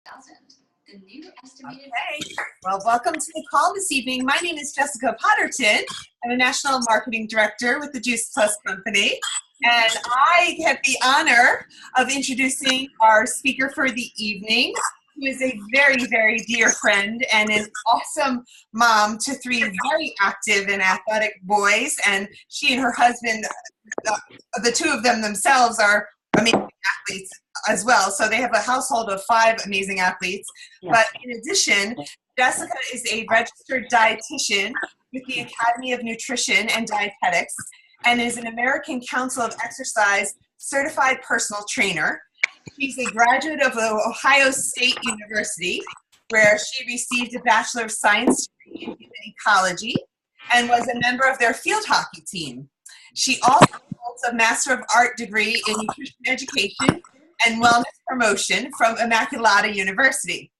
The new estimated. Okay. Well, welcome to the call this evening. My name is Jessica Potterton. I'm a National Marketing Director with the Juice Plus Company. And I have the honor of introducing our speaker for the evening, who is a very, very dear friend and an awesome mom to three very active and athletic boys. And she and her husband, the two of them themselves, are amazing athletes as well. So they have a household of 5 amazing athletes. Yeah. But in addition, Jessica is a registered dietitian with the Academy of Nutrition and Dietetics and is an American Council of Exercise certified personal trainer. She's a graduate of Ohio State University, where she received a Bachelor of Science degree in Human Ecology and was a member of their field hockey team. She also holds a Master of Art degree in Nutrition Education and Wellness Promotion from Immaculata University.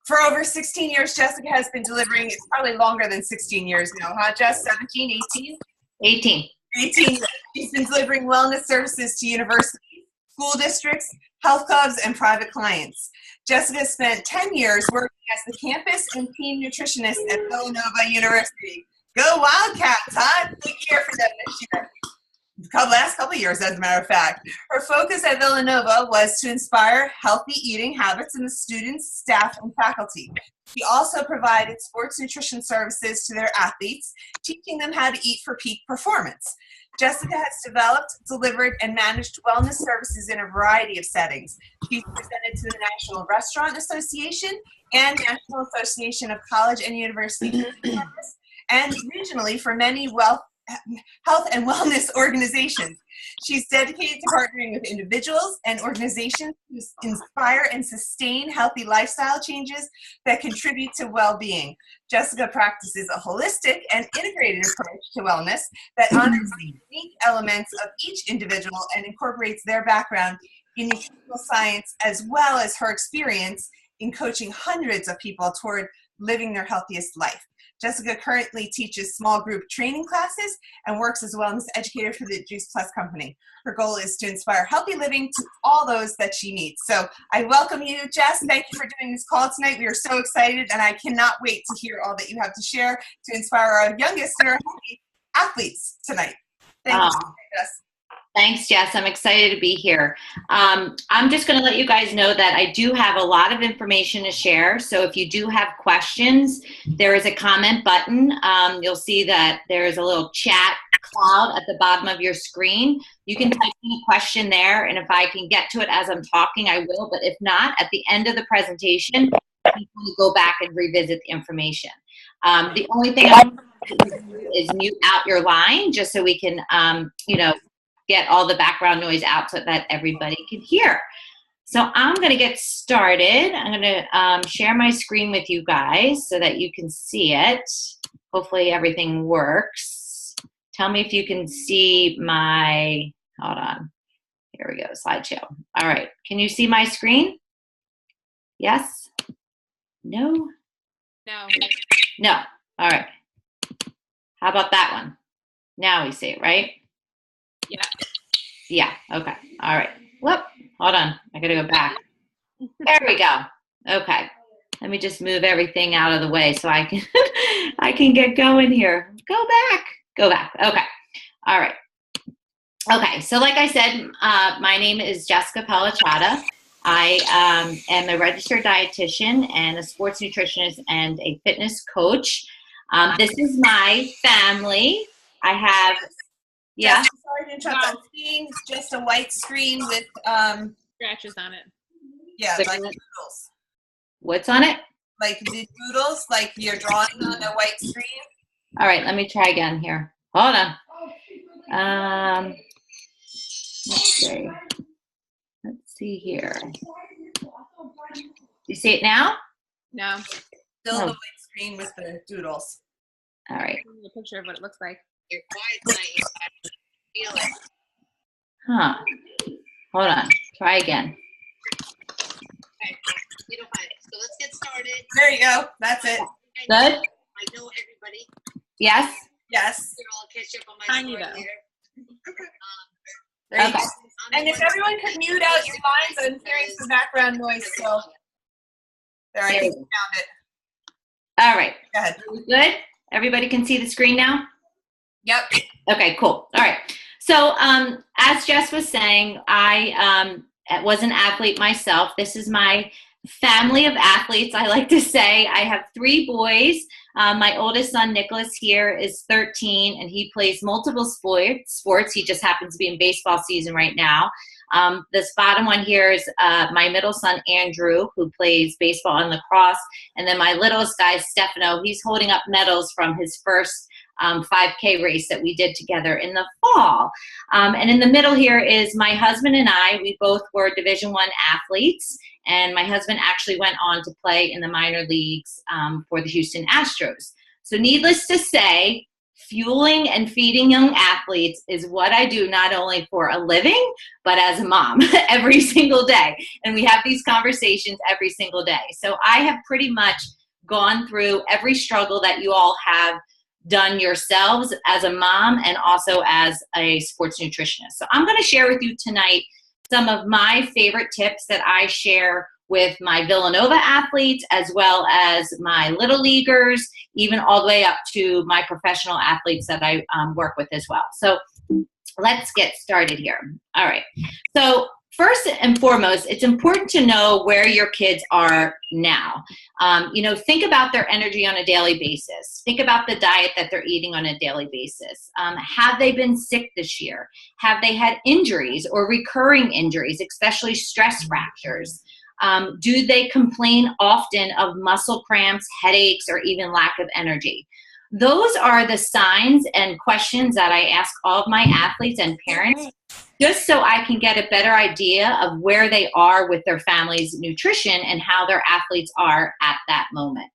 For over 16 years, Jessica has been delivering, it's probably longer than 16 years now, huh, Jess? 17, 18? 18. 18. She's been delivering wellness services to universities, school districts, health clubs, and private clients. Jessica spent 10 years working as the campus and team nutritionist at Villanova University. Go Wildcats, huh? Big year for them this year. Last couple of years, as a matter of fact. Her focus at Villanova was to inspire healthy eating habits in the students, staff, and faculty. She also provided sports nutrition services to their athletes, teaching them how to eat for peak performance. Jessica has developed, delivered, and managed wellness services in a variety of settings. She's presented to the National Restaurant Association and National Association of College and University and regionally for many health and wellness organizations. She's dedicated to partnering with individuals and organizations to inspire and sustain healthy lifestyle changes that contribute to well-being. Jessica practices a holistic and integrated approach to wellness that honors the unique elements of each individual and incorporates their background in nutritional science as well as her experience in coaching hundreds of people toward living their healthiest life. Jessica currently teaches small group training classes and works as a wellness educator for the Juice Plus Company. Her goal is to inspire healthy living to all those that she meets. So I welcome you, Jess. Thank you for doing this call tonight. We are so excited, and I cannot wait to hear all that you have to share to inspire our youngest and our healthy athletes tonight. Thank you, Jess. Thanks, Jess. I'm excited to be here. I'm just going to let you guys know that I do have a lot of information to share. So if you do have questions, there is a comment button. You'll see that there is a little chat cloud at the bottom of your screen. You can type in a question there, and if I can get to it as I'm talking, I will. But if not, at the end of the presentation, you can go back and revisit the information. The only thing I do is mute out your line just so we can, get all the background noise out so that everybody can hear. So I'm going to get started. I'm going to share my screen with you guys so that you can see it. Hopefully everything works. Tell me if you can see my, hold on. Here we go, slideshow. All right, can you see my screen? Yes? No? No. No, all right. How about that one? Now we see it, right? Yeah. Yeah, okay. All right. Whoop, hold on. I gotta go back. There we go. Okay. Let me just move everything out of the way so I can I can get going here. Go back. Go back. Okay. All right. Okay, so like I said, my name is Jessica Pellicciotta. I am a registered dietitian and a sports nutritionist and a fitness coach. This is my family. I have Yeah. Sorry to interrupt. I'm seeing just a white screen with scratches on it. Yeah, like doodles. What's on it? Like the doodles, like you're drawing on a white screen. All right, let me try again here. Hold on. Let's see. Let's see here. You see it now? No. Still the white screen with the doodles. All right. A picture of what it looks like. You're quiet tonight. You feel it. Huh. Hold on. Try again. Okay. You don't mind. So let's get started. There you go. That's it. Good? I know everybody. Yes? Yes. I'll catch up on my Tiny story though. later. There you Okay. go. And if everyone could mute out your lines, I'm hearing some background noise. So There, I There think we you go. found it. All right. Go ahead. Good? Everybody can see the screen now? Yep. Okay, cool. All right. So as Jess was saying, I was an athlete myself. This is my family of athletes, I like to say. I have 3 boys. My oldest son, Nicholas, here is 13, and he plays multiple sports. He just happens to be in baseball season right now. This bottom one here is my middle son, Andrew, who plays baseball and lacrosse. And then my littlest guy, Stefano, he's holding up medals from his first 5K race that we did together in the fall. And in the middle here is my husband and I. We both were Division I athletes, and my husband actually went on to play in the minor leagues for the Houston Astros. So needless to say, fueling and feeding young athletes is what I do, not only for a living, but as a mom every single day. And we have these conversations every single day. So I have pretty much gone through every struggle that you all have done yourselves as a mom and also as a sports nutritionist. So I'm going to share with you tonight some of my favorite tips that I share with my Villanova athletes, as well as my little leaguers, even all the way up to my professional athletes that I work with as well. So let's get started here. All right. So first and foremost, it's important to know where your kids are now. Think about their energy on a daily basis. Think about the diet that they're eating on a daily basis. Have they been sick this year? Have they had injuries or recurring injuries, especially stress fractures? Do they complain often of muscle cramps, headaches, or even lack of energy? Those are the signs and questions that I ask all of my athletes and parents, just so I can get a better idea of where they are with their family's nutrition and how their athletes are at that moment.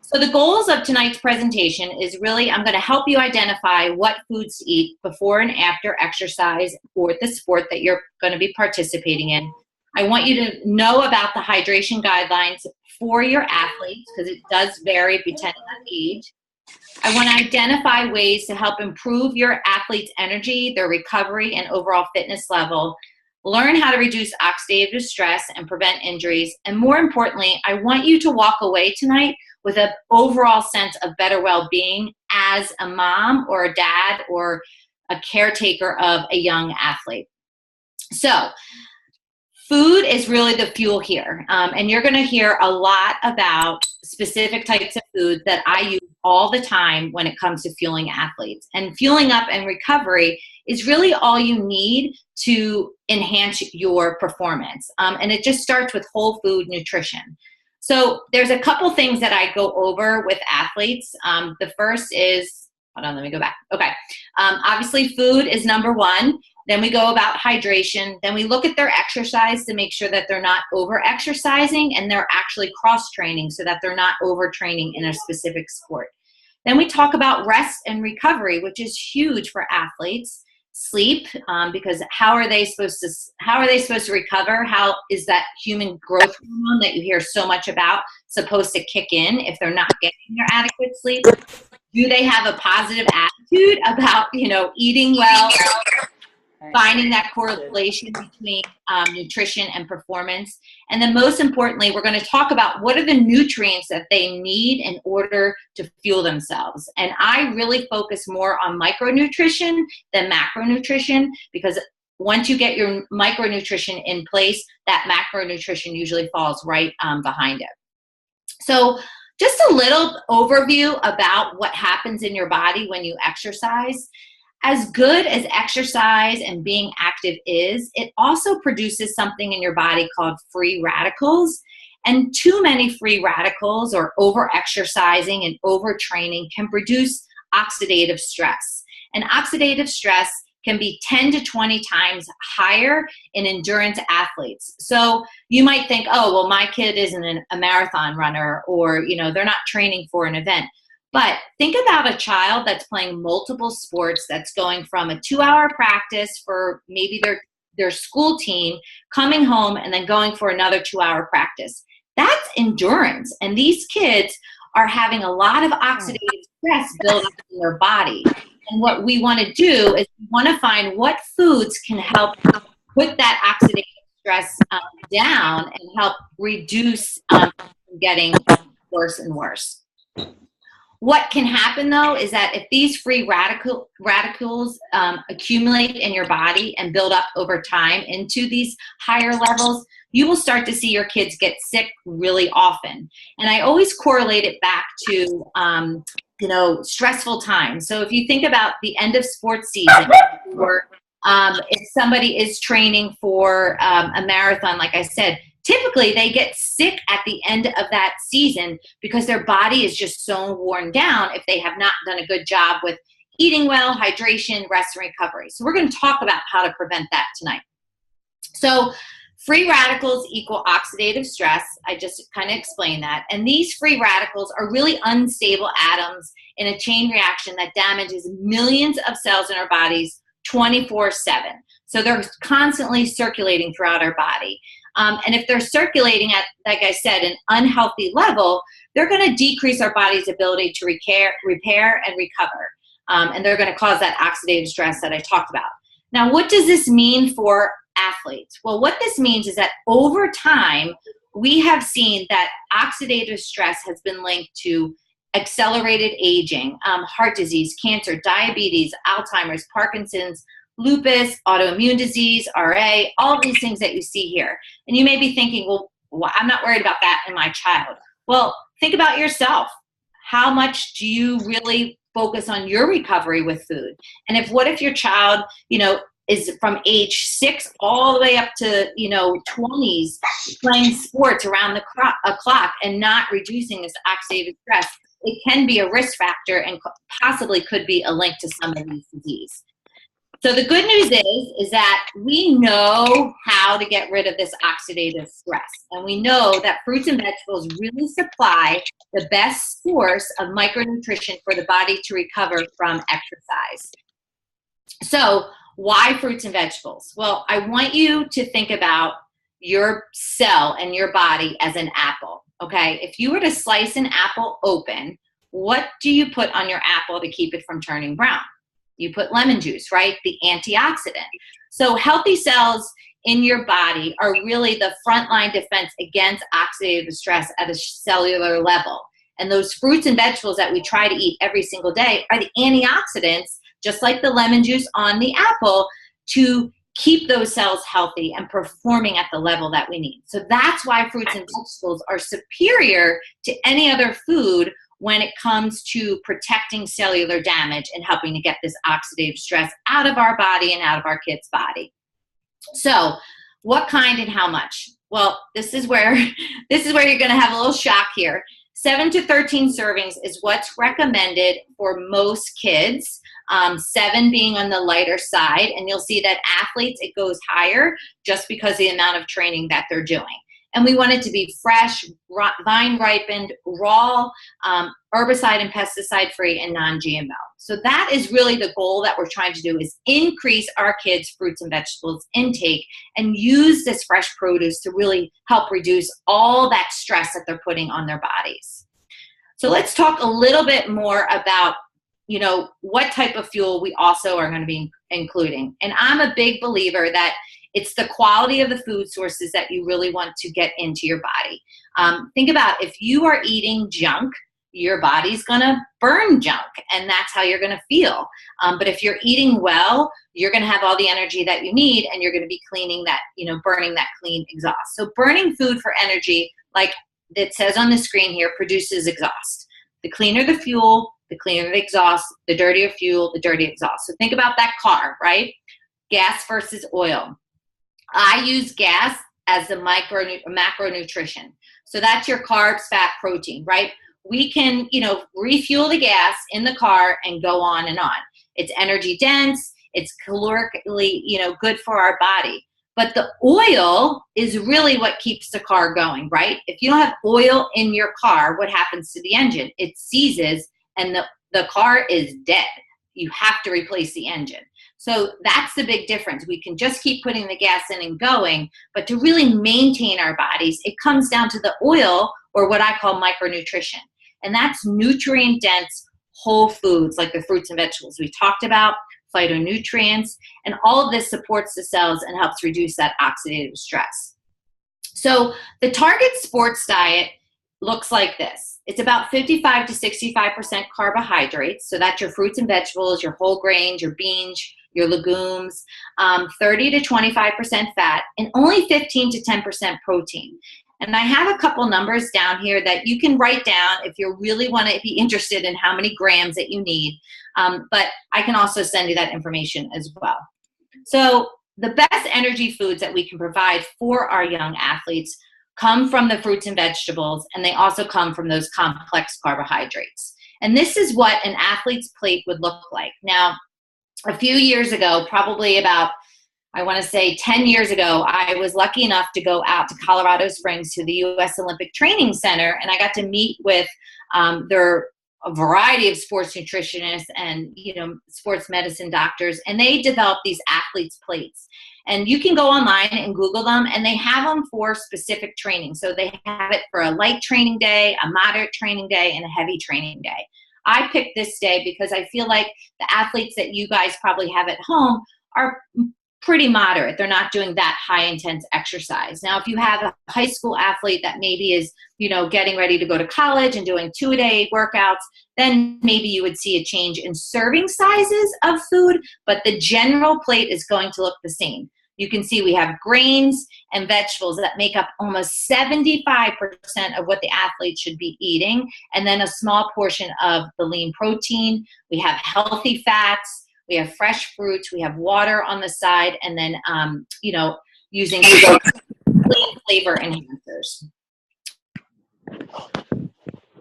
So the goals of tonight's presentation is really, I'm going to help you identify what foods to eat before and after exercise or the sport that you're going to be participating in. I want you to know about the hydration guidelines for your athletes, because it does vary depending on age. I want to identify ways to help improve your athlete's energy, their recovery, and overall fitness level. Learn how to reduce oxidative stress and prevent injuries. And more importantly, I want you to walk away tonight with an overall sense of better well-being as a mom or a dad or a caretaker of a young athlete. So, food is really the fuel here, and you're going to hear a lot about specific types of food that I use all the time when it comes to fueling athletes. And fueling up and recovery is really all you need to enhance your performance, and it just starts with whole food nutrition. So there's a couple things that I go over with athletes. The first is, hold on, let me go back. Okay, obviously food is number one. Then we go about hydration. Then we look at their exercise to make sure that they're not over-exercising and they're actually cross-training so that they're not overtraining in a specific sport. Then we talk about rest and recovery, which is huge for athletes. Sleep, because how are they supposed to recover? How is that human growth hormone that you hear so much about supposed to kick in if they're not getting their adequate sleep? Do they have a positive attitude about, eating well? Finding that correlation between nutrition and performance. And then most importantly, we're going to talk about what are the nutrients that they need in order to fuel themselves. And I really focus more on micronutrition than macronutrition, because once you get your micronutrition in place, that macronutrition usually falls right behind it. So just a little overview about what happens in your body when you exercise. As good as exercise and being active is, it also produces something in your body called free radicals. And too many free radicals or over-exercising and overtraining can produce oxidative stress. And oxidative stress can be 10 to 20 times higher in endurance athletes. So you might think, oh, well, my kid isn't a marathon runner, or, they're not training for an event. But think about a child that's playing multiple sports, that's going from a 2-hour practice for maybe their school team, coming home and then going for another 2-hour practice. That's endurance. And these kids are having a lot of oxidative stress built up in their body. And what we want to do is we want to find what foods can help put that oxidative stress down and help reduce getting worse and worse. What can happen though is that if these free radicals accumulate in your body and build up over time into these higher levels, you will start to see your kids get sick really often. And I always correlate it back to stressful times. So if you think about the end of sports season, or if somebody is training for a marathon, like I said, typically they get sick at the end of that season because their body is just so worn down if they have not done a good job with eating well, hydration, rest, and recovery. So we're going to talk about how to prevent that tonight. So free radicals equal oxidative stress. I just kind of explained that. And these free radicals are really unstable atoms in a chain reaction that damages millions of cells in our bodies 24/7. So they're constantly circulating throughout our body. And if they're circulating at, like I said, an unhealthy level, they're going to decrease our body's ability to repair and recover. And they're going to cause that oxidative stress that I talked about. Now, what does this mean for athletes? Well, what this means is that over time, we have seen that oxidative stress has been linked to accelerated aging, heart disease, cancer, diabetes, Alzheimer's, Parkinson's, lupus, autoimmune disease, RA, all of these things that you see here. And you may be thinking, well, I'm not worried about that in my child. Well, think about yourself. How much do you really focus on your recovery with food? And what if your child, is from age 6 all the way up to, 20s, playing sports around the clock and not reducing this oxidative stress? It can be a risk factor and possibly could be a link to some of these diseases. So the good news is that we know how to get rid of this oxidative stress. And we know that fruits and vegetables really supply the best source of micronutrition for the body to recover from exercise. So why fruits and vegetables? Well, I want you to think about your cell and your body as an apple, okay? If you were to slice an apple open, what do you put on your apple to keep it from turning brown? You put lemon juice, right? The antioxidant. So healthy cells in your body are really the frontline defense against oxidative stress at a cellular level. And those fruits and vegetables that we try to eat every single day are the antioxidants, just like the lemon juice on the apple, to keep those cells healthy and performing at the level that we need. So that's why fruits and vegetables are superior to any other food when it comes to protecting cellular damage and helping to get this oxidative stress out of our body and out of our kids' body. So what kind and how much? Well, this is where you're going to have a little shock here. 7 to 13 servings is what's recommended for most kids, 7 being on the lighter side. And you'll see that athletes, it goes higher just because of the amount of training that they're doing. And we want it to be fresh, vine ripened, raw, herbicide and pesticide free, and non-GMO. So that is really the goal that we're trying to do, is increase our kids' fruits and vegetables intake and use this fresh produce to really help reduce all that stress that they're putting on their bodies. So let's talk a little bit more about, what type of fuel we also are going to be including. And I'm a big believer that it's the quality of the food sources that you really want to get into your body. Think about, if you are eating junk, your body's going to burn junk, and that's how you're going to feel. But if you're eating well, you're going to have all the energy that you need, and you're going to be cleaning that, burning that clean exhaust. So burning food for energy, like it says on the screen here, produces exhaust. The cleaner the fuel, the cleaner the exhaust, the dirtier fuel, the dirtier exhaust. So think about that car, right? Gas versus oil. I use gas as the macronutrition. So that's your carbs, fat, protein, right? We can, refuel the gas in the car and go on and on. It's energy dense. It's calorically, good for our body. But the oil is really what keeps the car going, right? If you don't have oil in your car, what happens to the engine? It seizes and the car is dead. You have to replace the engine. So that's the big difference. We can just keep putting the gas in and going, but to really maintain our bodies, it comes down to the oil, or what I call micronutrition. And that's nutrient-dense whole foods like the fruits and vegetables we talked about, phytonutrients, and all of this supports the cells and helps reduce that oxidative stress. So the target sports diet looks like this. It's about 55 to 65% carbohydrates. So that's your fruits and vegetables, your whole grains, your beans, your legumes, 30 to 25% fat, and only 15 to 10% protein. And I have a couple numbers down here that you can write down if you really want to be interested in how many grams that you need. But I can also send you that information as well. So the best energy foods that we can provide for our young athletes come from the fruits and vegetables, and they also come from those complex carbohydrates. And this is what an athlete's plate would look like. Now, a few years ago, probably about, I want to say 10 years ago, I was lucky enough to go out to Colorado Springs to the U.S. Olympic Training Center, and I got to meet with their a variety of sports nutritionists and, you know, sports medicine doctors, and they developed these athletes plates. And you can go online and Google them, and they have them for specific training. So they have it for a light training day, a moderate training day, and a heavy training day. I picked this day because I feel like the athletes that you guys probably have at home are pretty moderate. They're not doing that high intense exercise. Now, if you have a high school athlete that maybe is, you know, getting ready to go to college and doing 2-a-day workouts, then maybe you would see a change in serving sizes of food, but the general plate is going to look the same. You can see we have grains and vegetables that make up almost 75% of what the athlete should be eating, and then a small portion of the lean protein. We have healthy fats. We have fresh fruits, we have water on the side, and then, you know, using flavor enhancers.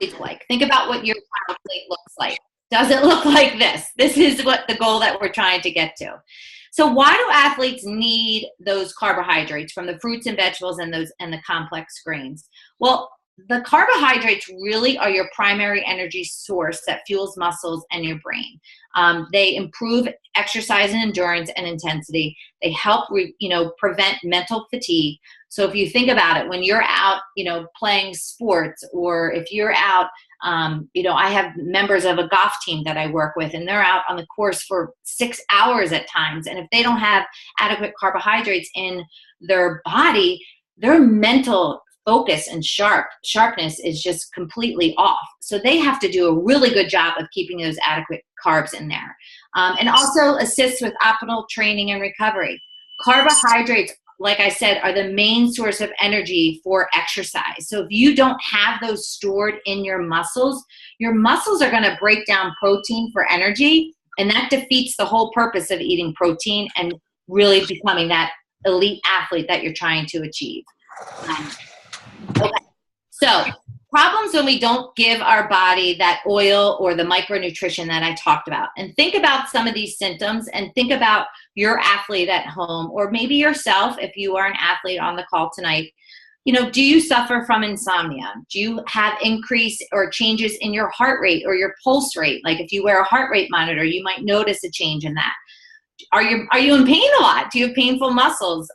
It's like, think about what your child plate looks like. Does it look like this? This is what the goal that we're trying to get to. So why do athletes need those carbohydrates from the fruits and vegetables and the complex grains? Well, the carbohydrates really are your primary energy source that fuels muscles and your brain. They improve exercise and endurance and intensity. They help, prevent mental fatigue. So if you think about it, when you're out, playing sports, or if you're out, I have members of a golf team that I work with, and they're out on the course for 6 hours at times. And if they don't have adequate carbohydrates in their body, their mental focus and sharpness is just completely off. So they have to do a really good job of keeping those adequate carbs in there. And also assists with optimal training and recovery. Carbohydrates, like I said, are the main source of energy for exercise. So if you don't have those stored in your muscles are going to break down protein for energy, and that defeats the whole purpose of eating protein and really becoming that elite athlete that you're trying to achieve. Okay, so problems when we don't give our body that oil or the micronutrition that I talked about. And think about some of these symptoms, and think about your athlete at home, or maybe yourself if you are an athlete on the call tonight. Do you suffer from insomnia? Do you have increase or changes in your heart rate or your pulse rate? Like if you wear a heart rate monitor, you might notice a change in that. Are you in pain a lot? Do you have painful muscles?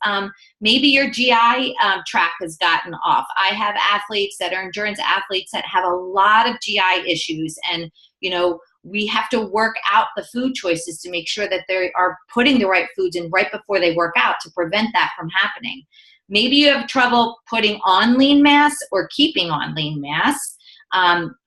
Maybe your GI tract has gotten off. I have athletes that are endurance athletes that have a lot of GI issues, and we have to work out the food choices to make sure that they are putting the right foods in right before they work out to prevent that from happening. Maybe you have trouble putting on lean mass or keeping on lean mass.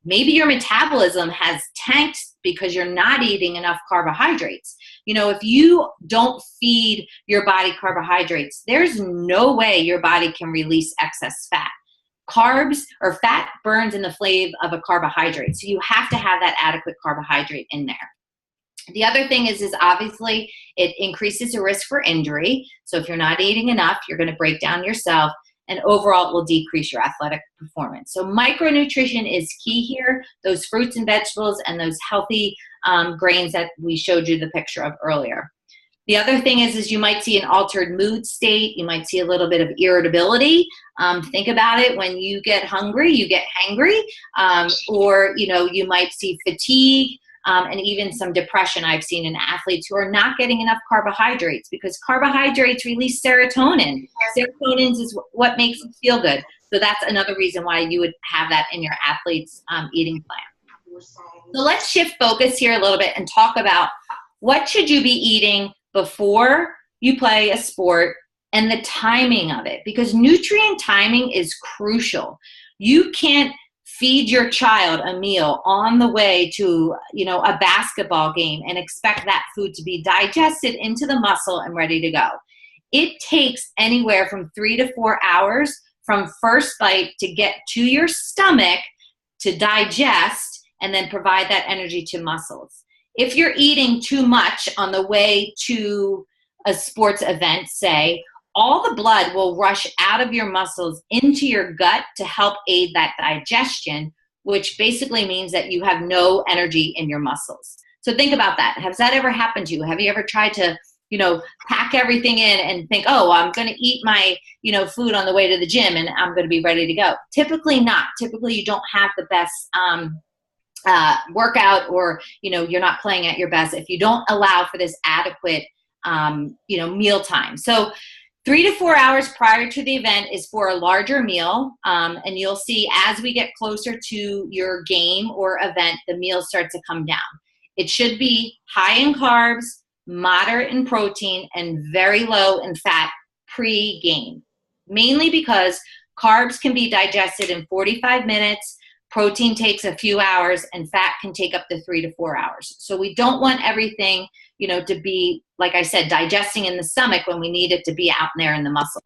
Maybe your metabolism has tanked because you're not eating enough carbohydrates. If you don't feed your body carbohydrates, there's no way your body can release excess fat. Carbs or fat burns in the flame of a carbohydrate. So you have to have that adequate carbohydrate in there. The other thing is obviously it increases the risk for injury. So if you're not eating enough, you're going to break down yourself, and overall it will decrease your athletic performance. So micronutrition is key here, those fruits and vegetables and those healthy grains that we showed you the picture of earlier. The other thing is you might see an altered mood state. You might see a little bit of irritability. Think about it. When you get hungry, you get hangry, or you might see fatigue. And even some depression I've seen in athletes who are not getting enough carbohydrates, because carbohydrates release serotonin. Serotonin is what makes us feel good. So that's another reason why you would have that in your athlete's eating plan. So let's shift focus here a little bit and talk about what should you be eating before you play a sport and the timing of it, because nutrient timing is crucial. You can't feed your child a meal on the way to, a basketball game and expect that food to be digested into the muscle and ready to go. It takes anywhere from 3 to 4 hours from first bite to get to your stomach to digest and then provide that energy to muscles. If you're eating too much on the way to a sports event, say, all the blood will rush out of your muscles into your gut to help aid that digestion, which basically means that you have no energy in your muscles. So think about that. Has that ever happened to you? Have you ever tried to, pack everything in and think, oh, I'm going to eat my, food on the way to the gym and I'm going to be ready to go? Typically not. Typically you don't have the best workout, or, you're not playing at your best if you don't allow for this adequate, meal time. So 3 to 4 hours prior to the event is for a larger meal. And you'll see as we get closer to your game or event, the meals start to come down. It should be high in carbs, moderate in protein, and very low in fat pre-game. Mainly because carbs can be digested in 45 minutes, protein takes a few hours, and fat can take up to 3 to 4 hours. So we don't want everything, to be, like I said, digesting in the stomach when we need it to be out there in the muscle.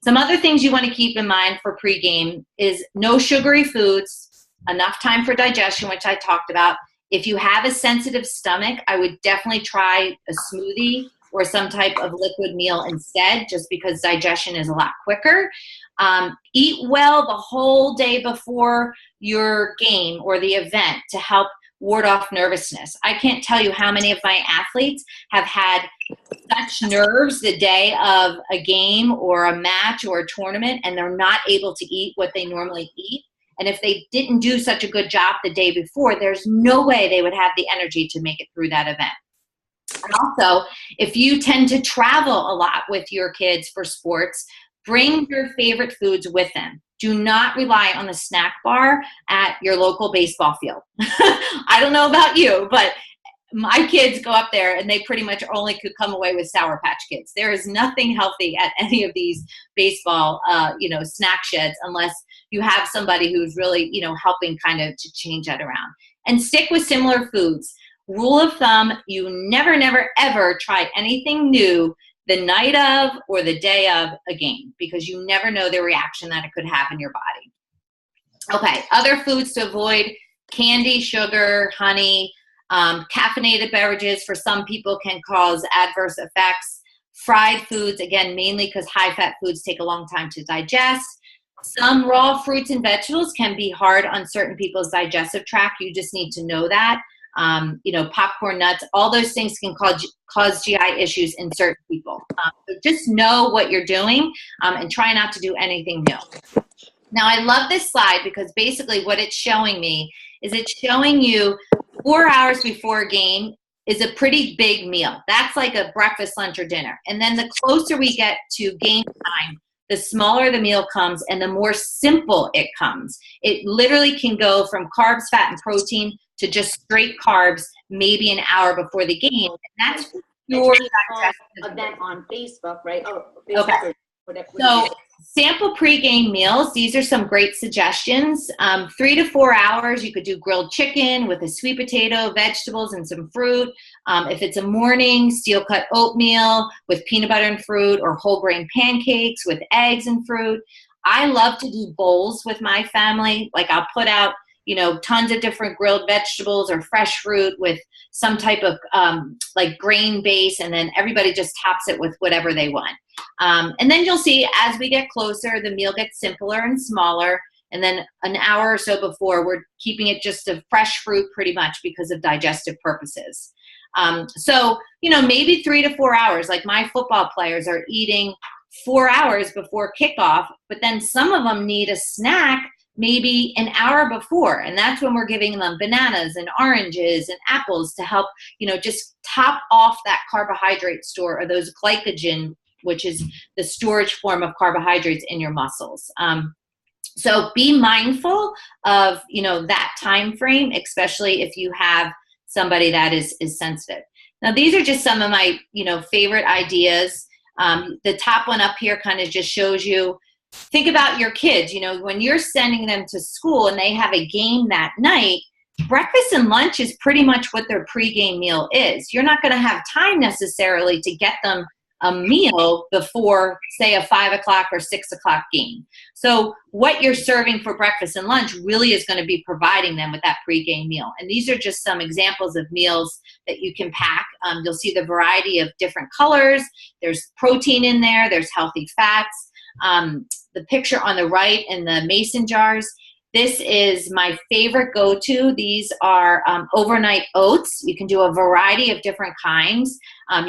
Some other things you want to keep in mind for pregame is no sugary foods, enough time for digestion, which I talked about. If you have a sensitive stomach, I would definitely try a smoothie or some type of liquid meal instead, just because digestion is a lot quicker. Eat well the whole day before your game or the event to help ward off nervousness. I can't tell you how many of my athletes have had such nerves the day of a game or a match or a tournament, and they're not able to eat what they normally eat. And if they didn't do such a good job the day before, there's no way they would have the energy to make it through that event. And also, if you tend to travel a lot with your kids for sports, bring your favorite foods with them. Do not rely on the snack bar at your local baseball field. I don't know about you, but my kids go up there and they pretty much only could come away with Sour Patch Kids. There is nothing healthy at any of these baseball, snack sheds unless you have somebody who's really, helping kind of to change that around. And stick with similar foods. Rule of thumb, you never, never, ever try anything new the night of or the day of a game, because you never know the reaction that it could have in your body. Okay, other foods to avoid: candy, sugar, honey, caffeinated beverages for some people can cause adverse effects. Fried foods, again, mainly because high-fat foods take a long time to digest. Some raw fruits and vegetables can be hard on certain people's digestive tract. You just need to know that. Popcorn, nuts, all those things can cause GI issues in certain people. So just know what you're doing and try not to do anything new. Now, I love this slide because basically what it's showing me is it's showing you 4 hours before a game is a pretty big meal. That's like a breakfast, lunch, or dinner. And then the closer we get to game time, the smaller the meal comes and the more simple it comes. It literally can go from carbs, fat, and protein to just straight carbs maybe an hour before the game. And that's your event on Facebook, right? Oh, Facebook. Okay. So sample pregame meals. These are some great suggestions. 3 to 4 hours, you could do grilled chicken with a sweet potato, vegetables, and some fruit. If it's a morning, steel cut oatmeal with peanut butter and fruit, or whole grain pancakes with eggs and fruit. I love to do bowls with my family. Like I'll put out, tons of different grilled vegetables or fresh fruit with some type of like grain base, and then everybody just tops it with whatever they want. And then you'll see as we get closer, the meal gets simpler and smaller. And then an hour or so before, we're keeping it just a fresh fruit pretty much because of digestive purposes. So, maybe 3 to 4 hours, like my football players are eating 4 hours before kickoff, but then some of them need a snack maybe an hour before. And that's when we're giving them bananas and oranges and apples to help, just top off that carbohydrate store, or those glycogen, which is the storage form of carbohydrates in your muscles. So be mindful of, that time frame, especially if you have somebody that is sensitive. Now, these are just some of my, favorite ideas. The top one up here kind of just shows you think about your kids. You know, when you're sending them to school and they have a game that night, breakfast and lunch is pretty much what their pregame meal is. You're not going to have time necessarily to get them a meal before, say, a 5 o'clock or 6 o'clock game. So what you're serving for breakfast and lunch really is going to be providing them with that pregame meal. And these are just some examples of meals that you can pack. You'll see the variety of different colors. There's protein in there. There's healthy fats. The picture on the right in the mason jars, this is my favorite go-to. These are overnight oats. You can do a variety of different kinds.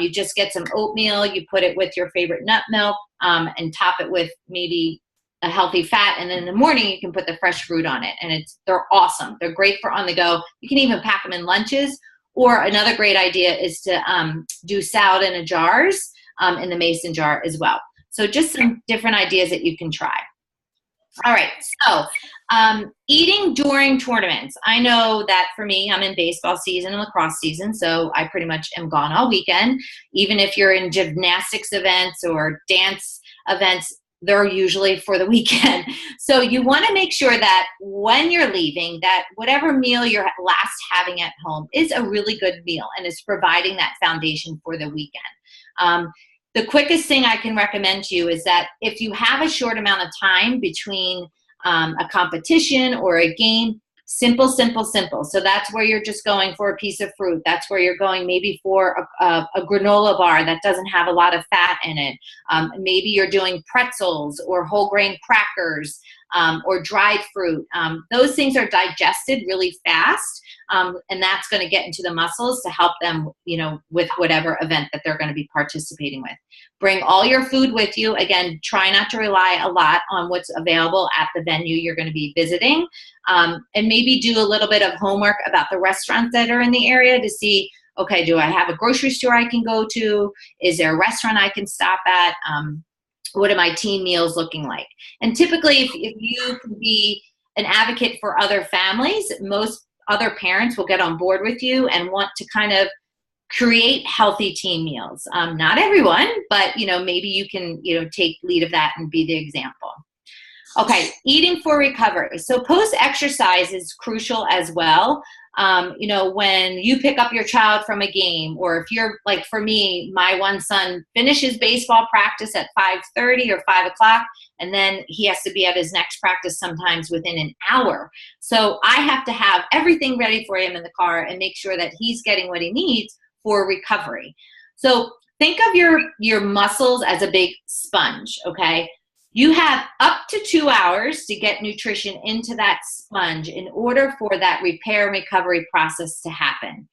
You just get some oatmeal, you put it with your favorite nut milk, and top it with maybe a healthy fat. And then in the morning, you can put the fresh fruit on it. And they're awesome. They're great for on the go. You can even pack them in lunches. Or another great idea is to do salad in jars in the mason jar as well. So just some different ideas that you can try. All right, so eating during tournaments. I know that for me, I'm in baseball season and lacrosse season, so I pretty much am gone all weekend. Even if you're in gymnastics events or dance events, they're usually for the weekend. So you want to make sure that when you're leaving, that whatever meal you're last having at home is a really good meal and is providing that foundation for the weekend. The quickest thing I can recommend to you is that if you have a short amount of time between a competition or a game, simple, simple, simple. So that's where you're just going for a piece of fruit. That's where you're going maybe for a granola bar that doesn't have a lot of fat in it. Maybe you're doing pretzels or whole grain crackers or dried fruit. Those things are digested really fast. And that's going to get into the muscles to help them, you know, with whatever event that they're going to be participating with. Bring all your food with you. Again, try not to rely a lot on what's available at the venue you're going to be visiting. And maybe do a little bit of homework about the restaurants that are in the area to see, okay, do I have a grocery store I can go to? Is there a restaurant I can stop at? What are my team meals looking like? And typically, if you can be an advocate for other families, most other parents will get on board with you and want to kind of create healthy team meals. Not everyone, but you know, maybe you can, you know, take lead of that and be the example. Okay, eating for recovery. So post-exercise is crucial as well. You know, when you pick up your child from a game, or if you're like, for me, my one son finishes baseball practice at 5:30 or 5 o'clock, and then he has to be at his next practice sometimes within an hour. So I have to have everything ready for him in the car and make sure that he's getting what he needs for recovery. So think of your muscles as a big sponge, okay? You have up to 2 hours to get nutrition into that sponge in order for that repair and recovery process to happen.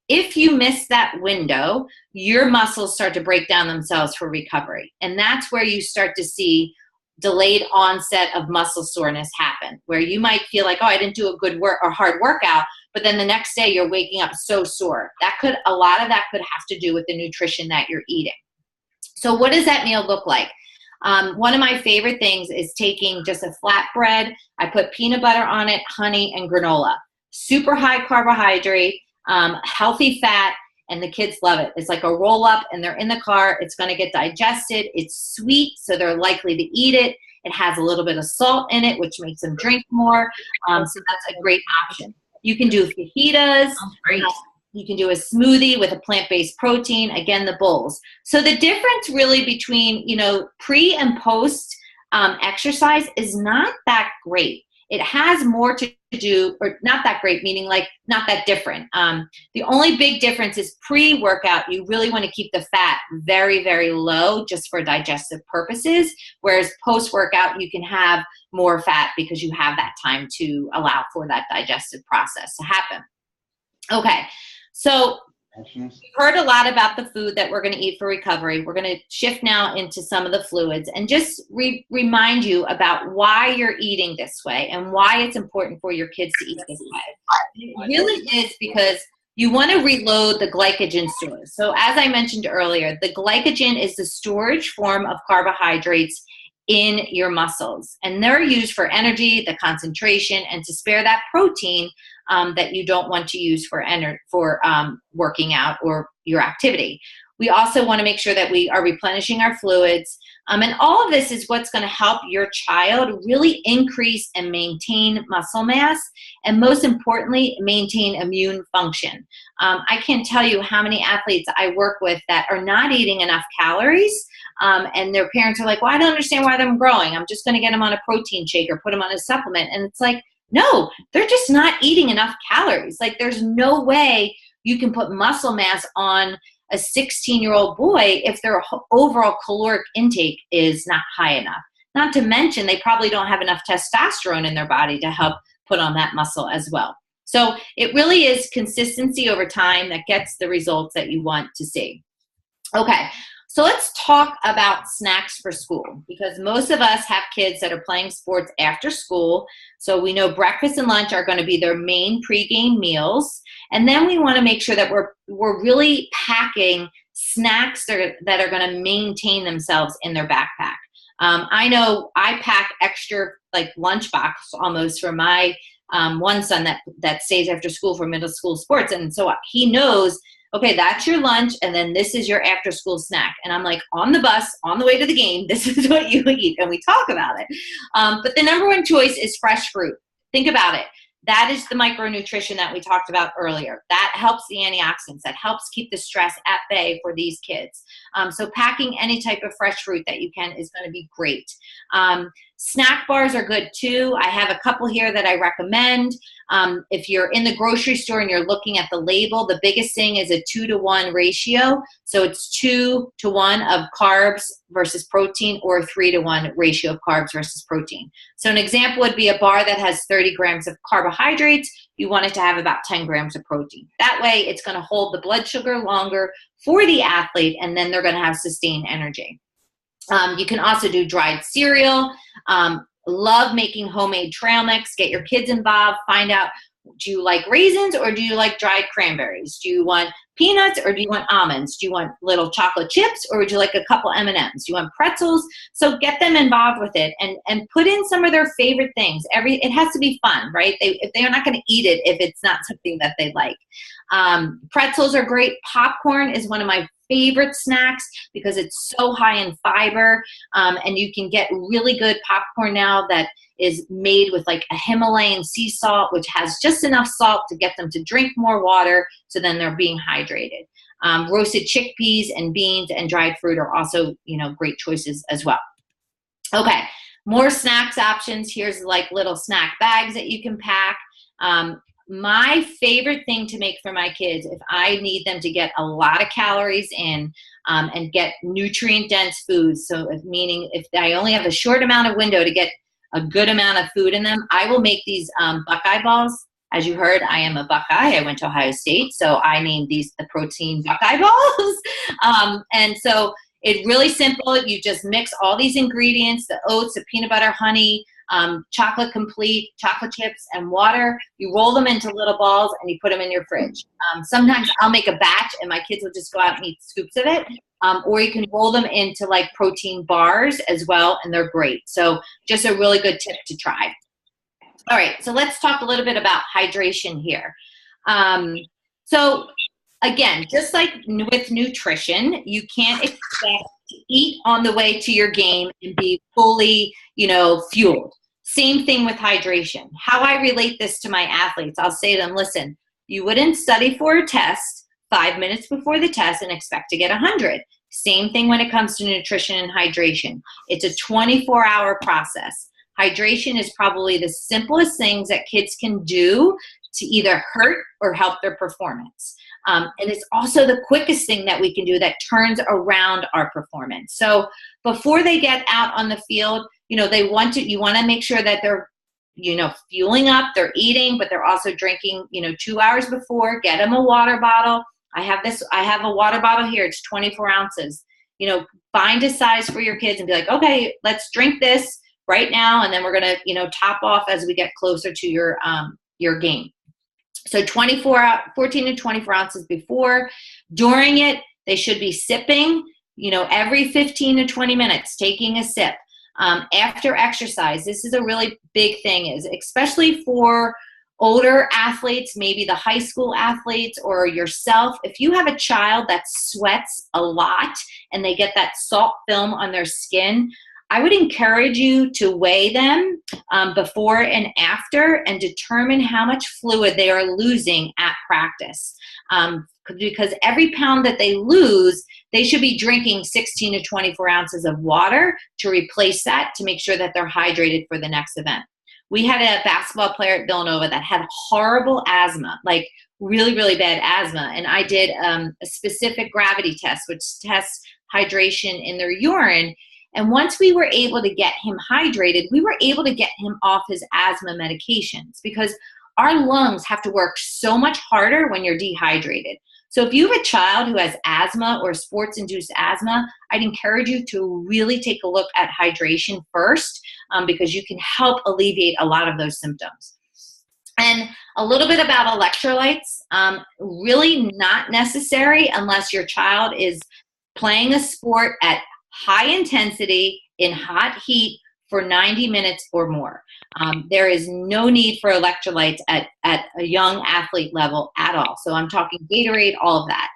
If you miss that window, your muscles start to break down themselves for recovery. And that's where you start to see delayed onset of muscle soreness happen, where you might feel like, oh, I didn't do a good work or hard workout, but then the next day you're waking up so sore. A lot of that could have to do with the nutrition that you're eating. So what does that meal look like? One of my favorite things is taking just a flat bread. I put peanut butter on it, honey, and granola. Super high carbohydrate, healthy fat, and the kids love it. It's like a roll up and they're in the car. It's going to get digested. It's sweet, so they're likely to eat it. It has a little bit of salt in it, which makes them drink more. So that's a great option. You can do fajitas. You can do a smoothie with a plant-based protein, again, the bowls. So the difference really between, you know, pre and post exercise is not that great. It has more to do, or not that great, meaning like not that different. The only big difference is pre-workout, you really want to keep the fat very, very low just for digestive purposes, whereas post-workout, you can have more fat because you have that time to allow for that digestive process to happen. Okay. So we've heard a lot about the food that we're going to eat for recovery. We're going to shift now into some of the fluids and just remind you about why you're eating this way and why it's important for your kids to eat this way. It really is because you want to reload the glycogen stores. So as I mentioned earlier, the glycogen is the storage form of carbohydrates in your muscles, and they're used for energy, the concentration, and to spare that protein that you don't want to use for working out or your activity. We also want to make sure that we are replenishing our fluids. And all of this is what's going to help your child really increase and maintain muscle mass, and most importantly, maintain immune function. I can't tell you how many athletes I work with that are not eating enough calories, and their parents are like, well, I don't understand why they're growing. I'm just going to get them on a protein shake or put them on a supplement. And it's like, no, they're just not eating enough calories. Like, there's no way you can put muscle mass on a 16-year-old boy if their overall caloric intake is not high enough. Not to mention, they probably don't have enough testosterone in their body to help put on that muscle as well. So it really is consistency over time that gets the results that you want to see. Okay, so let's talk about snacks for school, because most of us have kids that are playing sports after school. So we know breakfast and lunch are going to be their main pregame meals. And then we want to make sure that we're really packing snacks that are going to maintain themselves in their backpack. I know I pack extra, like, lunchbox almost for my one son that stays after school for middle school sports. And so he knows, okay, that's your lunch, and then this is your after school snack. And I'm like, on the bus, on the way to the game, this is what you eat, and we talk about it. But the number one choice is fresh fruit. Think about it. That is the micronutrition that we talked about earlier. That helps the antioxidants. That helps keep the stress at bay for these kids. So packing any type of fresh fruit that you can is going to be great. Snack bars are good too. I have a couple here that I recommend. If you're in the grocery store and you're looking at the label, the biggest thing is a 2-to-1 ratio. So it's 2-to-1 of carbs versus protein, or 3-to-1 ratio of carbs versus protein. So an example would be a bar that has 30 grams of carbohydrates. You want it to have about 10 grams of protein. That way it's going to hold the blood sugar longer for the athlete, and then they're going to have sustained energy. You can also do dried cereal. Love making homemade trail mix. Get your kids involved. Find out, do you like raisins or do you like dried cranberries? Do you want peanuts or do you want almonds? Do you want little chocolate chips, or would you like a couple M&Ms? Do you want pretzels? So get them involved with it, and put in some of their favorite things. It has to be fun, right? They are not going to eat it if it's not something that they like. Pretzels are great. Popcorn is one of my favorite snacks because it's so high in fiber, and you can get really good popcorn now that is made with like a Himalayan sea salt, which has just enough salt to get them to drink more water, so then they're being hydrated. Roasted chickpeas and beans and dried fruit are also, great choices as well. Okay, more snacks options. Here's like little snack bags that you can pack. My favorite thing to make for my kids, if I need them to get a lot of calories in and get nutrient-dense foods, so meaning if I only have a short amount of window to get a good amount of food in them, I will make these Buckeye balls. As you heard, I am a Buckeye. I went to Ohio State, so I named these the protein Buckeye balls. And so it's really simple. You just mix all these ingredients, the oats, the peanut butter, honey, chocolate complete, chocolate chips, and water. You roll them into little balls and you put them in your fridge. Sometimes I'll make a batch and my kids will just go out and eat scoops of it. Or you can roll them into like protein bars as well, and they're great. So just a really good tip to try. All right, so let's talk a little bit about hydration here. So again, just like with nutrition, you can't expect to eat on the way to your game and be fully, fueled. Same thing with hydration. How I relate this to my athletes, I'll say to them, listen, you wouldn't study for a test 5 minutes before the test and expect to get 100. Same thing when it comes to nutrition and hydration. It's a 24-hour process. Hydration is probably the simplest things that kids can do to either hurt or help their performance. And it's also the quickest thing that we can do that turns around our performance. So before they get out on the field, you want to make sure that they're, fueling up, they're eating, but they're also drinking, 2 hours before. Get them a water bottle. I have a water bottle here. It's 24 ounces. Find a size for your kids and be like, okay, let's drink this right now. And then we're going to, top off as we get closer to your game. So 14 to 24 ounces before. During it, they should be sipping, every 15 to 20 minutes, taking a sip. After exercise, this is a really big thing, is especially for older athletes, maybe the high school athletes or yourself, if you have a child that sweats a lot and they get that salt film on their skin, I would encourage you to weigh them before and after and determine how much fluid they are losing at practice. Because every pound that they lose, they should be drinking 16 to 24 ounces of water to replace that, to make sure that they're hydrated for the next event. We had a basketball player at Villanova that had horrible asthma, like really, really bad asthma. And I did a specific gravity test, which tests hydration in their urine. And once we were able to get him hydrated, we were able to get him off his asthma medications, because our lungs have to work so much harder when you're dehydrated. So if you have a child who has asthma or sports-induced asthma, I'd encourage you to really take a look at hydration first, because you can help alleviate a lot of those symptoms. And a little bit about electrolytes, really not necessary unless your child is playing a sport at high intensity in hot heat for 90 minutes or more. There is no need for electrolytes at a young athlete level at all. So I'm talking Gatorade, all of that.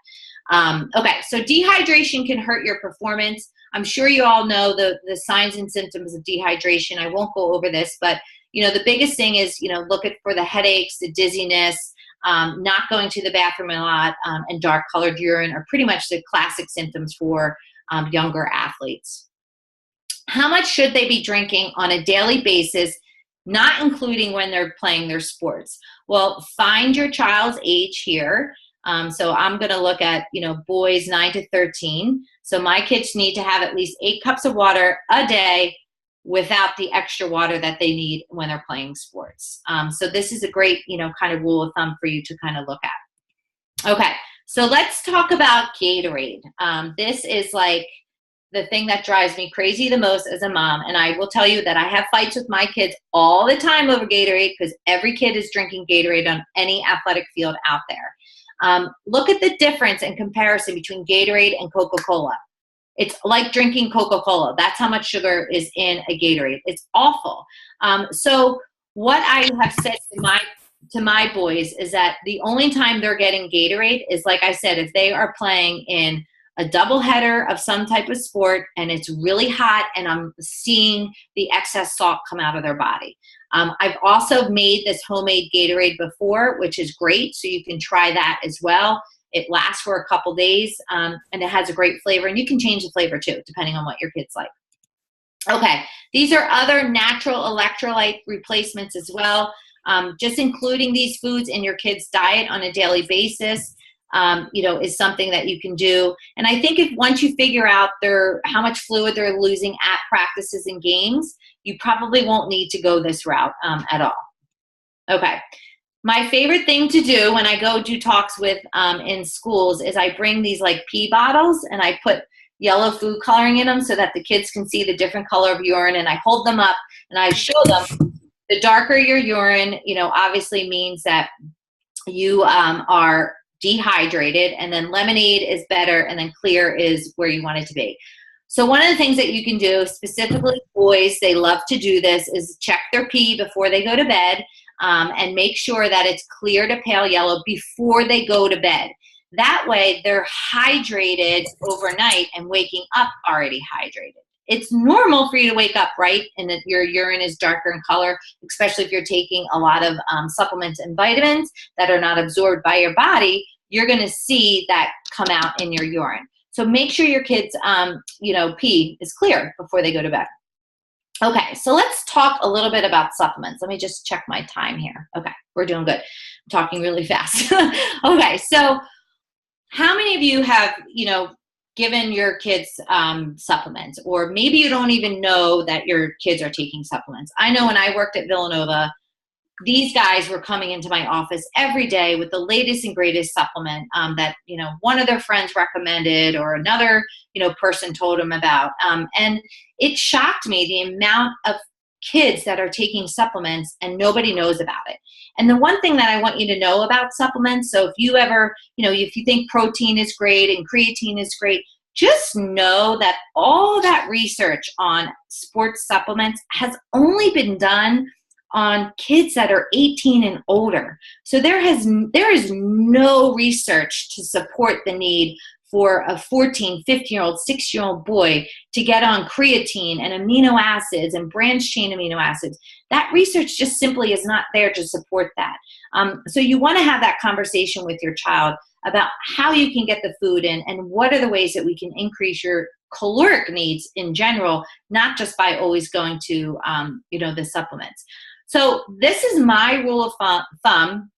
Okay, so dehydration can hurt your performance. I'm sure you all know the signs and symptoms of dehydration. I won't go over this, but the biggest thing is, look for the headaches, the dizziness, not going to the bathroom a lot, and dark colored urine are pretty much the classic symptoms for younger athletes. How much should they be drinking on a daily basis, not including when they're playing their sports? Well, find your child's age here. So I'm going to look at, boys 9 to 13. So my kids need to have at least 8 cups of water a day without the extra water that they need when they're playing sports. So this is a great, kind of rule of thumb for you to kind of look at. Okay, so let's talk about Gatorade. This is like the thing that drives me crazy the most as a mom. And I will tell you that I have fights with my kids all the time over Gatorade, because every kid is drinking Gatorade on any athletic field out there. Look at the difference in comparison between Gatorade and Coca-Cola. It's like drinking Coca-Cola. That's how much sugar is in a Gatorade. It's awful. So what I have said to my boys is that the only time they're getting Gatorade is, like I said, if they are playing in a doubleheader of some type of sport and it's really hot and I'm seeing the excess salt come out of their body. I've also made this homemade Gatorade before, which is great. So you can try that as well. It lasts for a couple days, and it has a great flavor. And you can change the flavor too, depending on what your kids like. Okay, these are other natural electrolyte replacements as well. Just including these foods in your kid's diet on a daily basis, is something that you can do. And I think once you figure out how much fluid they're losing at practices and games, you probably won't need to go this route at all. Okay. My favorite thing to do when I go do talks with in schools is I bring these like pee bottles and I put yellow food coloring in them so that the kids can see the different color of urine, and I hold them up and I show them the darker your urine, obviously means that you are dehydrated, and then lemonade is better, and then clear is where you want it to be. So one of the things that you can do, specifically boys, they love to do this, is check their pee before they go to bed, and make sure that it's clear to pale yellow before they go to bed. That way they're hydrated overnight and waking up already hydrated. It's normal for you to wake up, right, and that your urine is darker in color, especially if you're taking a lot of supplements and vitamins that are not absorbed by your body. You're going to see that come out in your urine. So make sure your kids, pee is clear before they go to bed. Okay, so let's talk a little bit about supplements. Let me just check my time here. Okay, we're doing good. I'm talking really fast. Okay, so how many of you have, given your kids supplements, or maybe you don't even know that your kids are taking supplements? I know when I worked at Villanova, these guys were coming into my office every day with the latest and greatest supplement that, one of their friends recommended or another, person told them about. And it shocked me the amount of kids that are taking supplements and nobody knows about it. And the one thing that I want you to know about supplements, so if you ever, if you think protein is great and creatine is great, just know that all that research on sports supplements has only been done on kids that are 18 and older. So there is no research to support the need for a 14, 15-year-old, 6-year-old boy to get on creatine and amino acids and branched chain amino acids. That research just simply is not there to support that. So you want to have that conversation with your child about how you can get the food in and what are the ways that we can increase your caloric needs in general, not just by always going to, the supplements. So this is my rule of thumb.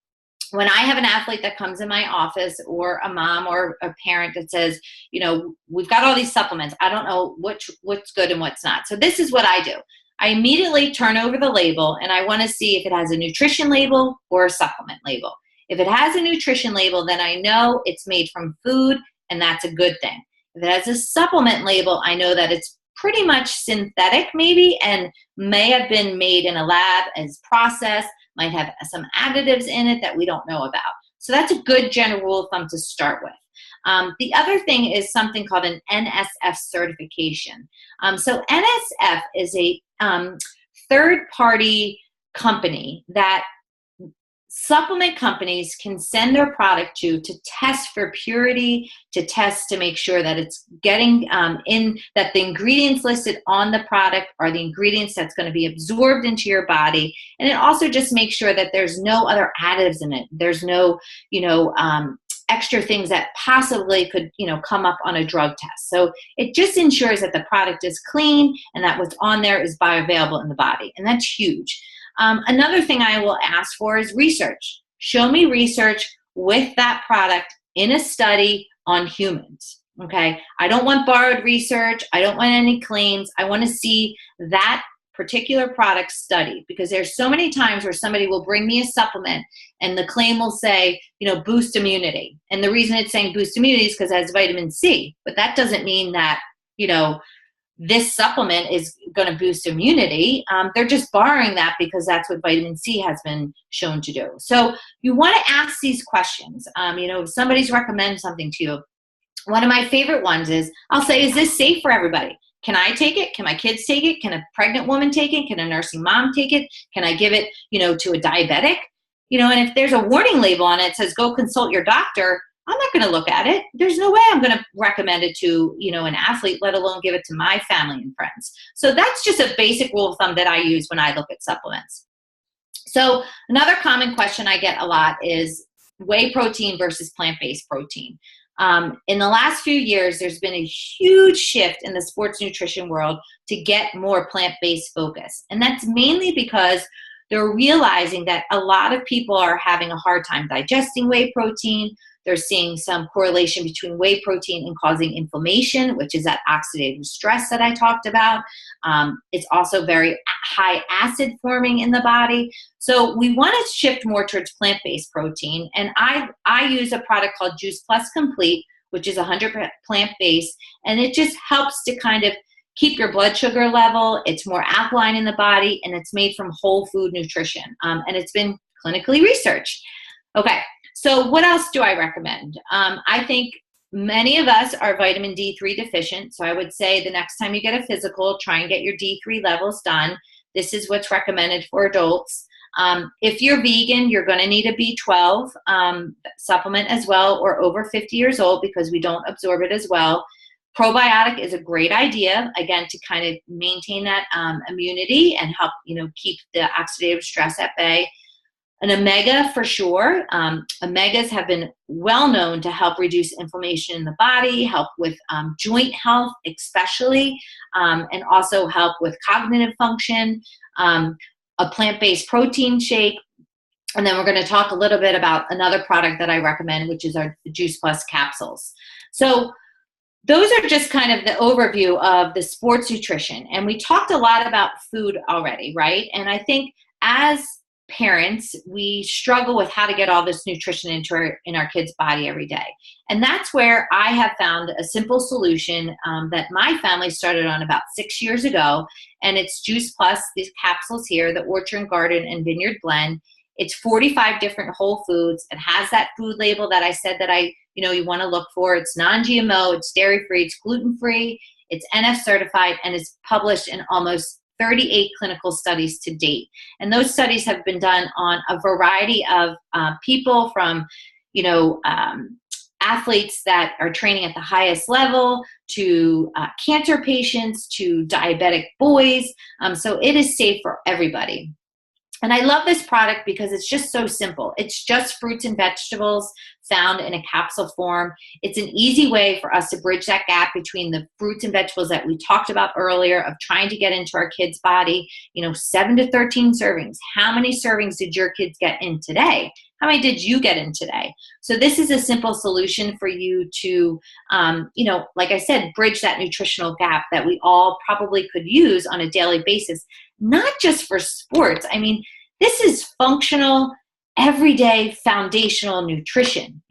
When I have an athlete that comes in my office, or a mom or a parent that says, we've got all these supplements, I don't know what's good and what's not. So this is what I do. I immediately turn over the label and I want to see if it has a nutrition label or a supplement label. If it has a nutrition label, then I know it's made from food, and that's a good thing. If it has a supplement label, I know that it's pretty much synthetic maybe and may have been made in a lab as processed, might have some additives in it that we don't know about. So that's a good general rule of thumb to start with. The other thing is something called an NSF certification. So NSF is a third-party company that supplement companies can send their product to test for purity, to test to make sure that it's getting that the ingredients listed on the product are the ingredients that's going to be absorbed into your body. And it also just makes sure that there's no other additives in it. There's no, extra things that possibly could, come up on a drug test. So it just ensures that the product is clean and that what's on there is bioavailable in the body. And that's huge. Another thing I will ask for is research. Show me research with that product in a study on humans, okay? I don't want borrowed research. I don't want any claims. I want to see that particular product studied, because there's so many times where somebody will bring me a supplement and the claim will say, boost immunity. And the reason it's saying boost immunity is because it has vitamin C, but that doesn't mean that, this supplement is going to boost immunity. They're just borrowing that because that's what vitamin C has been shown to do. So you want to ask these questions. If somebody's recommended something to you, one of my favorite ones is, I'll say, is this safe for everybody? Can I take it? Can my kids take it? Can a pregnant woman take it? Can a nursing mom take it? Can I give it, to a diabetic? And if there's a warning label on it that says, go consult your doctor, I'm not going to look at it. There's no way I'm going to recommend it to, an athlete, let alone give it to my family and friends. So that's just a basic rule of thumb that I use when I look at supplements. So another common question I get a lot is whey protein versus plant-based protein. In the last few years, there's been a huge shift in the sports nutrition world to get more plant-based focus. And that's mainly because they're realizing that a lot of people are having a hard time digesting whey protein. They're seeing some correlation between whey protein and causing inflammation, which is that oxidative stress that I talked about. It's also very high acid forming in the body. So we want to shift more towards plant-based protein. And I use a product called Juice Plus Complete, which is 100% plant-based. And it just helps to kind of keep your blood sugar level. It's more alkaline in the body, and it's made from whole food nutrition. And it's been clinically researched. Okay. So what else do I recommend? I think many of us are vitamin D3 deficient. So I would say the next time you get a physical, try and get your D3 levels done. This is what's recommended for adults. If you're vegan, you're going to need a B12 supplement as well, or over 50 years old, because we don't absorb it as well. Probiotic is a great idea, again, to kind of maintain that immunity and help, keep the oxidative stress at bay. An omega for sure. Omegas have been well known to help reduce inflammation in the body, help with joint health especially, and also help with cognitive function. A plant-based protein shake. And then we're going to talk a little bit about another product that I recommend, which is our Juice Plus capsules. So those are just kind of the overview of the sports nutrition. And we talked a lot about food already, right? And I think as parents, we struggle with how to get all this nutrition in our kids' body every day. And that's where I have found a simple solution that my family started on about 6 years ago. And it's Juice Plus, these capsules here, the Orchard Garden and Vineyard Blend. It's 45 different whole foods. It has that food label that I said that you want to look for. It's non-GMO, it's dairy-free, it's gluten-free, it's NF certified, and it's published in almost 38 clinical studies to date. And those studies have been done on a variety of people from, athletes that are training at the highest level to cancer patients to diabetic boys. So it is safe for everybody. And I love this product because it's just so simple. It's just fruits and vegetables found in a capsule form. It's an easy way for us to bridge that gap between the fruits and vegetables that we talked about earlier of trying to get into our kids' body. 7 to 13 servings. How many servings did your kids get in today? How many did you get in today? So this is a simple solution for you to, like I said, bridge that nutritional gap that we all probably could use on a daily basis, not just for sports. I mean, this is functional, everyday, foundational nutrition.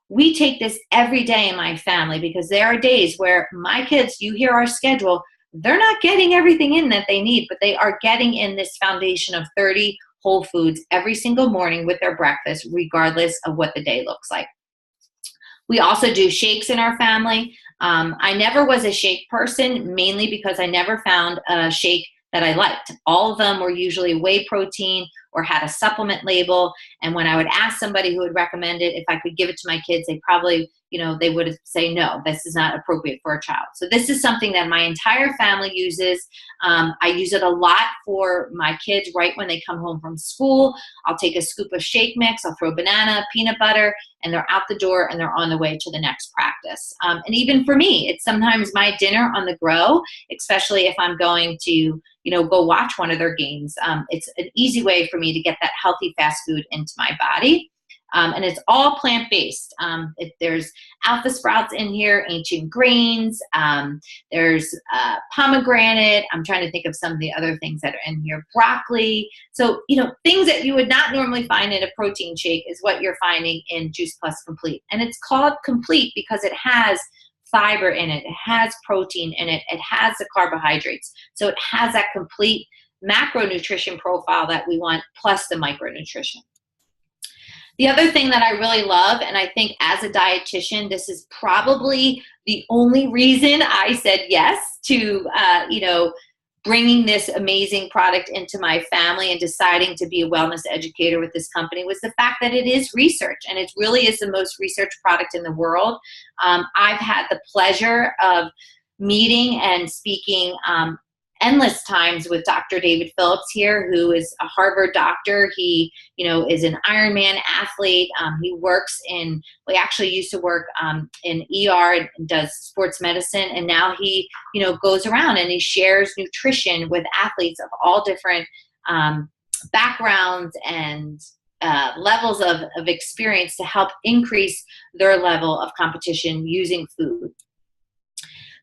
We take this every day in my family because there are days where my kids, you hear our schedule, they're not getting everything in that they need, but they are getting in this foundation of 30 whole foods every single morning with their breakfast, regardless of what the day looks like. We also do shakes in our family. I never was a shake person, mainly because I never found a shake that I liked. All of them were usually whey protein or had a supplement label. And when I would ask somebody who would recommend it, if I could give it to my kids, they probably, they would say, no, this is not appropriate for a child. So this is something that my entire family uses. I use it a lot for my kids right when they come home from school. I'll take a scoop of shake mix, I'll throw banana, peanut butter, and they're out the door and they're on the way to the next practice. And even for me, it's sometimes my dinner on the go, especially if I'm going to, go watch one of their games. It's an easy way for me to get that healthy fast food into my body. And it's all plant-based. There's alpha sprouts in here, ancient grains. There's pomegranate. I'm trying to think of some of the other things that are in here. Broccoli. So, things that you would not normally find in a protein shake is what you're finding in Juice Plus Complete. And it's called Complete because it has fiber in it. It has protein in it. It has the carbohydrates. So it has that complete macronutrition profile that we want, plus the micronutrition. The other thing that I really love, and I think as a dietitian, this is probably the only reason I said yes to, bringing this amazing product into my family and deciding to be a wellness educator with this company, was the fact that it is research, and it really is the most researched product in the world. I've had the pleasure of meeting and speaking endless times with Dr. David Phillips here, who is a Harvard doctor. He, is an Ironman athlete. He works he actually used to work in ER and does sports medicine. And now he, goes around and he shares nutrition with athletes of all different backgrounds and levels of experience to help increase their level of competition using food.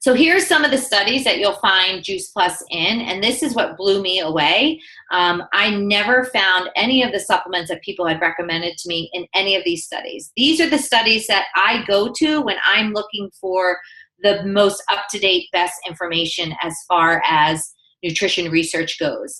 So here's some of the studies that you'll find Juice Plus in, and this is what blew me away. I never found any of the supplements that people had recommended to me in any of these studies. These are the studies that I go to when I'm looking for the most up-to-date, best information as far as nutrition research goes.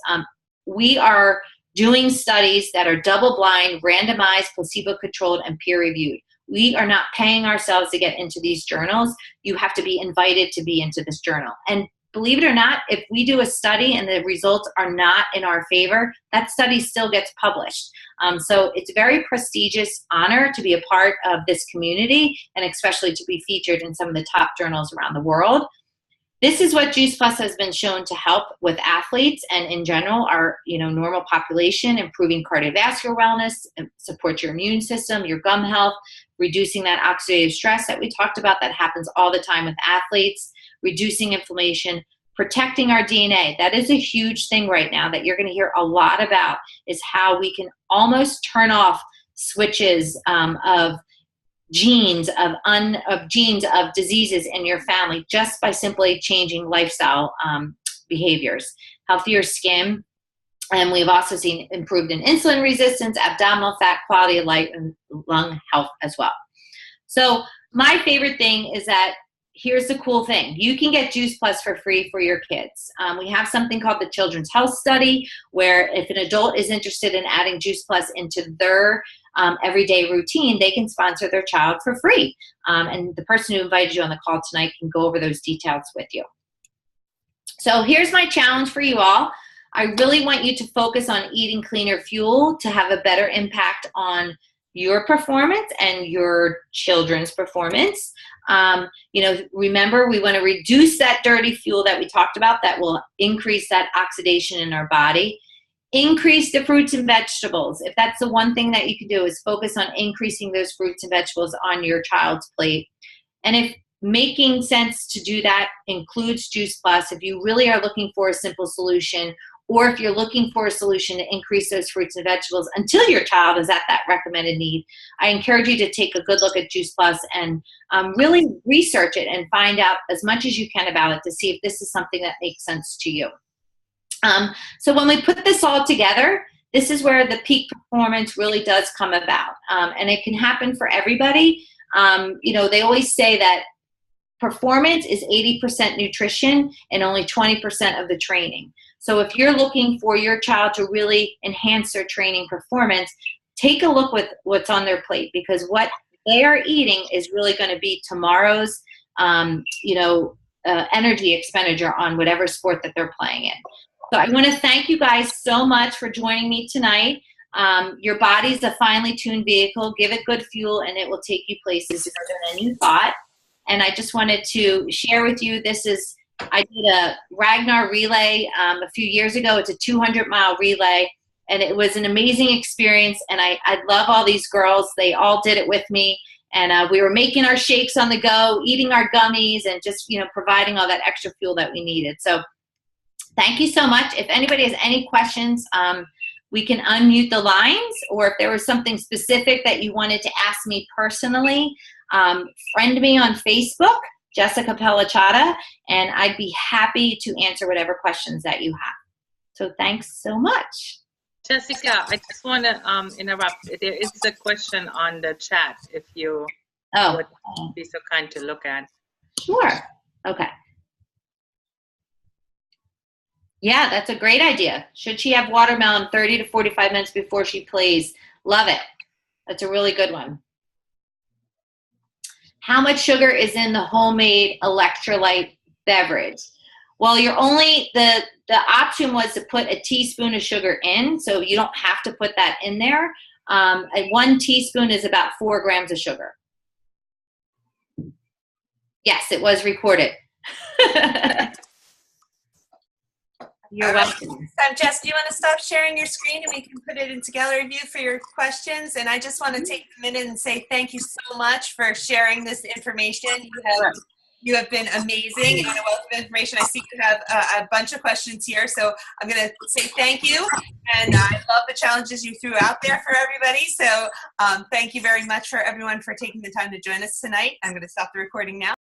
We are doing studies that are double-blind, randomized, placebo-controlled, and peer-reviewed. We are not paying ourselves to get into these journals. You have to be invited to be into this journal. And believe it or not, if we do a study and the results are not in our favor, that study still gets published. So it's a very prestigious honor to be a part of this community, and especially to be featured in some of the top journals around the world. This is what Juice Plus has been shown to help with athletes and in general our normal population, improving cardiovascular wellness, support your immune system, your gum health, reducing that oxidative stress that we talked about that happens all the time with athletes, reducing inflammation, protecting our DNA. That is a huge thing right now that you're going to hear a lot about, is how we can almost turn off switches of genes of diseases in your family just by simply changing lifestyle behaviors. Healthier skin, and we've also seen improved in insulin resistance, abdominal fat, quality of life, and lung health as well. So my favorite thing is that here's the cool thing. You can get Juice Plus for free for your kids. We have something called the Children's Health Study, where if an adult is interested in adding Juice Plus into their everyday routine, they can sponsor their child for free. And the person who invited you on the call tonight can go over those details with you. So here's my challenge for you all. I really want you to focus on eating cleaner fuel to have a better impact on your performance and your children's performance. Remember, we want to reduce that dirty fuel that we talked about that will increase that oxidation in our body. Increase the fruits and vegetables. If that's the one thing that you can do, is focus on increasing those fruits and vegetables on your child's plate. And if making sense to do that includes Juice Plus, if you really are looking for a simple solution, or if you're looking for a solution to increase those fruits and vegetables until your child is at that recommended need, I encourage you to take a good look at Juice Plus and really research it and find out as much as you can about it to see if this is something that makes sense to you. So when we put this all together, this is where the peak performance really does come about. And it can happen for everybody. They always say that performance is 80% nutrition and only 20% of the training. So if you're looking for your child to really enhance their training performance, take a look with what's on their plate, because what they are eating is really going to be tomorrow's, energy expenditure on whatever sport that they're playing in. So I want to thank you guys so much for joining me tonight. Your body's a finely tuned vehicle. Give it good fuel and it will take you places further than you thought. And I just wanted to share with you, I did a Ragnar relay a few years ago. It's a 200-mile relay, and it was an amazing experience. And I love all these girls. They all did it with me. And we were making our shakes on the go, eating our gummies, and just, providing all that extra fuel that we needed. So thank you so much. If anybody has any questions, we can unmute the lines, or if there was something specific that you wanted to ask me personally, friend me on Facebook, Jessica Pellicciotta, and I'd be happy to answer whatever questions that you have. So thanks so much. Jessica, I just want to interrupt. There is a question on the chat, if you would be so kind to look at. Sure. Okay. Yeah, that's a great idea. Should she have watermelon 30 to 45 minutes before she plays? Love it. That's a really good one. How much sugar is in the homemade electrolyte beverage? Well, the option was to put a teaspoon of sugar in, so you don't have to put that in there. And 1 teaspoon is about 4 grams of sugar. Yes, it was recorded. You're welcome. Jess, do you want to stop sharing your screen and we can put it into gallery view for your questions? And I just want to take a minute and say thank you so much for sharing this information. You have been amazing and a wealth of information. I see you have a bunch of questions here, so I'm going to say thank you. And I love the challenges you threw out there for everybody. So thank you very much for everyone for taking the time to join us tonight. I'm going to stop the recording now.